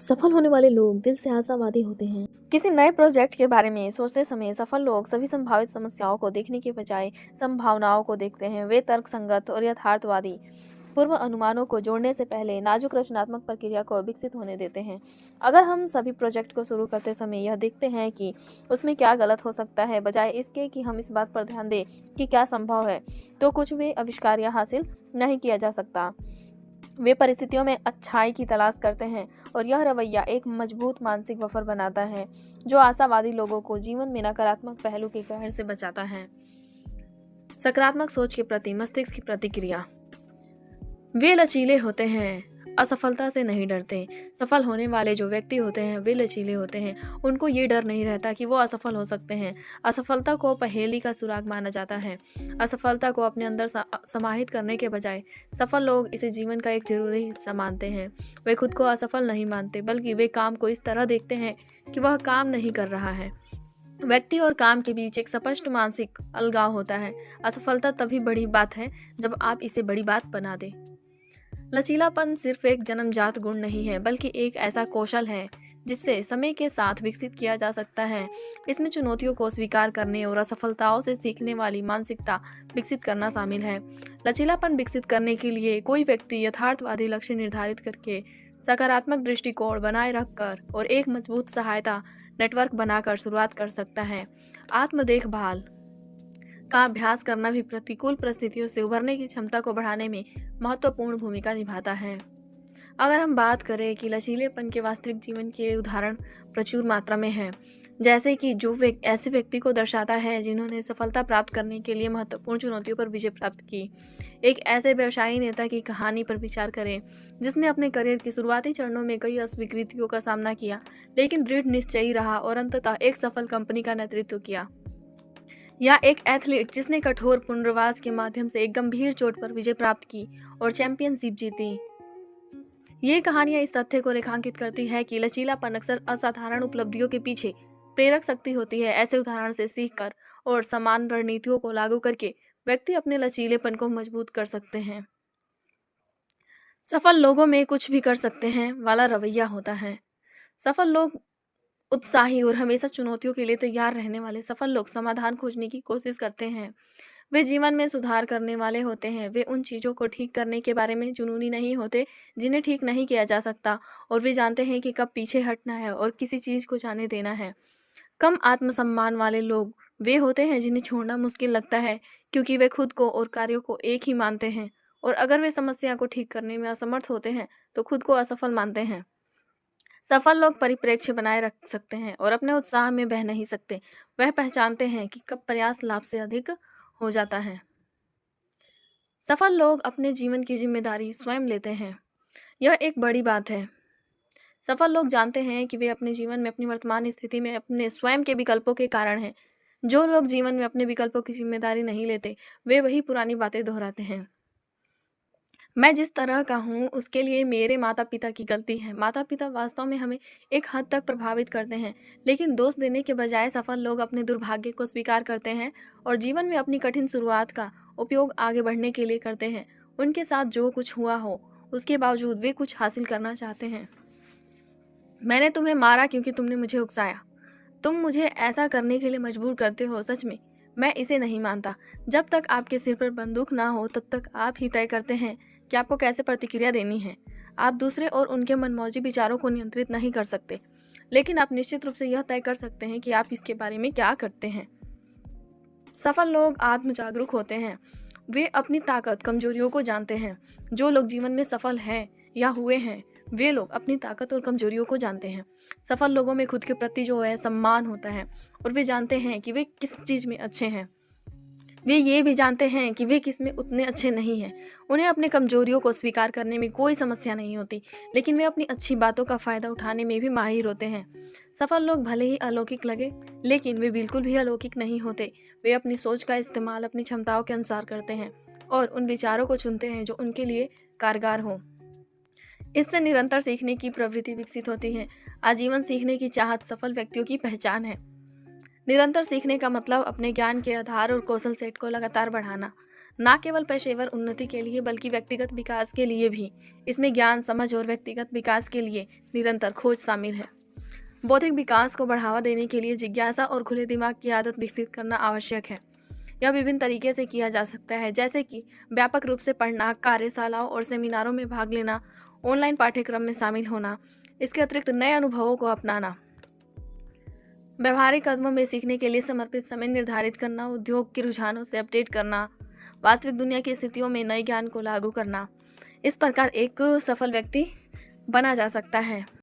सफल होने वाले लोग दिल से आशावादी होते हैं। किसी नए प्रोजेक्ट के बारे में सोचते समय सफल लोग सभी संभावित समस्याओं को देखने के बजाय संभावनाओं को देखते हैं। वे तर्कसंगत और यथार्थवादी पूर्व अनुमानों को जोड़ने से पहले नाजुक रचनात्मक प्रक्रिया को विकसित होने देते हैं। अगर हम सभी प्रोजेक्ट को शुरू करते समय यह देखते हैं कि उसमें क्या गलत हो सकता है, बजाय इसके कि हम इस बात पर ध्यान दें कि क्या संभव है, तो कुछ भी आविष्कार हासिल नहीं किया जा सकता। वे परिस्थितियों में अच्छाई की तलाश करते हैं और यह रवैया एक मजबूत मानसिक बफर बनाता है जो आशावादी लोगों को जीवन में नकारात्मक पहलू के कहर से बचाता है। सकारात्मक सोच के प्रति मस्तिष्क की प्रतिक्रिया। वे लचीले होते हैं, असफलता से नहीं डरते। सफल होने वाले जो व्यक्ति होते हैं वे लचीले होते हैं। उनको ये डर नहीं रहता कि वो असफल हो सकते हैं। असफलता को पहेली का सुराग माना जाता है। असफलता को अपने अंदर समाहित करने के बजाय सफल लोग इसे जीवन का एक जरूरी हिस्सा मानते हैं। वे खुद को असफल नहीं मानते, बल्कि वे काम को इस तरह देखते हैं कि वह काम नहीं कर रहा है। व्यक्ति और काम के बीच एक स्पष्ट मानसिक अलगाव होता है। असफलता तभी बड़ी बात है जब आप इसे बड़ी बात बना दें। लचीलापन सिर्फ एक जन्मजात गुण नहीं है, बल्कि एक ऐसा कौशल है जिससे समय के साथ विकसित किया जा सकता है। इसमें चुनौतियों को स्वीकार करने और असफलताओं से सीखने वाली मानसिकता विकसित करना शामिल है। लचीलापन विकसित करने के लिए कोई व्यक्ति यथार्थवादी लक्ष्य निर्धारित करके, सकारात्मक दृष्टिकोण बनाए रखकर और एक मजबूत सहायता नेटवर्क बनाकर शुरुआत कर सकता है। आत्म देखभाल का अभ्यास करना भी प्रतिकूल परिस्थितियों से उभरने की क्षमता को बढ़ाने में महत्वपूर्ण भूमिका निभाता है। अगर हम बात करें कि लचीलेपन के वास्तविक जीवन के उदाहरण प्रचुर मात्रा में हैं, जैसे कि जो ऐसे व्यक्ति को दर्शाता है जिन्होंने सफलता प्राप्त करने के लिए महत्वपूर्ण चुनौतियों पर विजय प्राप्त की। एक ऐसे व्यवसायी नेता की कहानी पर विचार करें जिसने अपने करियर के शुरुआती चरणों में कई अस्वीकृतियों का सामना किया, लेकिन दृढ़ निश्चयी रहा और अंततः एक सफल कंपनी का नेतृत्व किया। या एक एथलीट जिसने कठोर पुनर्वास के माध्यम से एक गंभीर चोट पर विजय प्राप्त की और चैंपियनशिप जीती। ये कहानियां इस तथ्य को रेखांकित करती है कि लचीलापन अक्सर असाधारण उपलब्धियों के पीछे प्रेरक शक्ति होती है। ऐसे उदाहरण से सीखकर और समान रणनीतियों को लागू करके व्यक्ति अपने लचीलेपन को मजबूत कर सकते हैं। सफल लोगों में कुछ भी कर सकते हैं वाला रवैया होता है। सफल लोग उत्साही और हमेशा चुनौतियों के लिए तैयार रहने वाले सफल लोग समाधान खोजने की कोशिश करते हैं। वे जीवन में सुधार करने वाले होते हैं। वे उन चीज़ों को ठीक करने के बारे में जुनूनी नहीं होते जिन्हें ठीक नहीं किया जा सकता, और वे जानते हैं कि कब पीछे हटना है और किसी चीज़ को जाने देना है। कम आत्मसम्मान वाले लोग वे होते हैं जिन्हें छोड़ना मुश्किल लगता है, क्योंकि वे खुद को और कार्यों को एक ही मानते हैं, और अगर वे समस्या को ठीक करने में असमर्थ होते हैं तो खुद को असफल मानते हैं। सफल लोग परिप्रेक्ष्य बनाए रख सकते हैं और अपने उत्साह में बह नहीं सकते। वह पहचानते हैं कि कब प्रयास लाभ से अधिक हो जाता है। सफल लोग अपने जीवन की जिम्मेदारी स्वयं लेते हैं। यह एक बड़ी बात है। सफल लोग जानते हैं कि वे अपने जीवन में अपनी वर्तमान स्थिति में अपने स्वयं के विकल्पों के कारण हैं। जो लोग जीवन में अपने विकल्पों की जिम्मेदारी नहीं लेते, वे वही पुरानी बातें दोहराते हैं। मैं जिस तरह का हूँ उसके लिए मेरे माता पिता की गलती है। माता पिता वास्तव में हमें एक हद तक प्रभावित करते हैं, लेकिन दोष देने के बजाय सफल लोग अपने दुर्भाग्य को स्वीकार करते हैं और जीवन में अपनी कठिन शुरुआत का उपयोग आगे बढ़ने के लिए करते हैं। उनके साथ जो कुछ हुआ हो उसके बावजूद वे कुछ हासिल करना चाहते हैं। मैंने तुम्हें मारा क्योंकि तुमने मुझे उकसाया। तुम मुझे ऐसा करने के लिए मजबूर करते हो। सच में मैं इसे नहीं मानता। जब तक आपके सिर पर बंदूक ना हो तब तक आप ही तय करते हैं कि आपको कैसे प्रतिक्रिया देनी है। आप दूसरे और उनके मनमौजी विचारों को नियंत्रित नहीं कर सकते, लेकिन आप निश्चित रूप से यह तय कर सकते हैं कि आप इसके बारे में क्या करते हैं। सफल लोग आत्म जागरूक होते हैं। वे अपनी ताकत कमजोरियों को जानते हैं। जो लोग जीवन में सफल हैं या हुए हैं, वे लोग अपनी ताकत और कमजोरियों को जानते हैं। सफल लोगों में खुद के प्रति जो है सम्मान होता है, और वे जानते हैं कि वे किस चीज़ में अच्छे हैं। वे ये भी जानते हैं कि वे किस में उतने अच्छे नहीं हैं। उन्हें अपने कमजोरियों को स्वीकार करने में कोई समस्या नहीं होती, लेकिन वे अपनी अच्छी बातों का फ़ायदा उठाने में भी माहिर होते हैं। सफल लोग भले ही अलौकिक लगे, लेकिन वे बिल्कुल भी अलौकिक नहीं होते। वे अपनी सोच का इस्तेमाल अपनी क्षमताओं के अनुसार करते हैं और उन विचारों को चुनते हैं जो उनके लिए कारगर हों। इससे निरंतर सीखने की प्रवृत्ति विकसित होती है। आजीवन सीखने की चाहत सफल व्यक्तियों की पहचान है। निरंतर सीखने का मतलब अपने ज्ञान के आधार और कौशल सेट को लगातार बढ़ाना, ना केवल पेशेवर उन्नति के लिए बल्कि व्यक्तिगत विकास के लिए भी। इसमें ज्ञान, समझ और व्यक्तिगत विकास के लिए निरंतर खोज शामिल है। बौद्धिक विकास को बढ़ावा देने के लिए जिज्ञासा और खुले दिमाग की आदत विकसित करना आवश्यक है। यह विभिन्न तरीके से किया जा सकता है, जैसे कि व्यापक रूप से पढ़ना, कार्यशालाओं और सेमिनारों में भाग लेना, ऑनलाइन पाठ्यक्रम में शामिल होना। इसके अतिरिक्त नए अनुभवों को अपनाना, व्यवहारिक कदमों में सीखने के लिए समर्पित समय निर्धारित करना, उद्योग के रुझानों से अपडेट करना, वास्तविक दुनिया की स्थितियों में नए ज्ञान को लागू करना। इस प्रकार एक सफल व्यक्ति बना जा सकता है।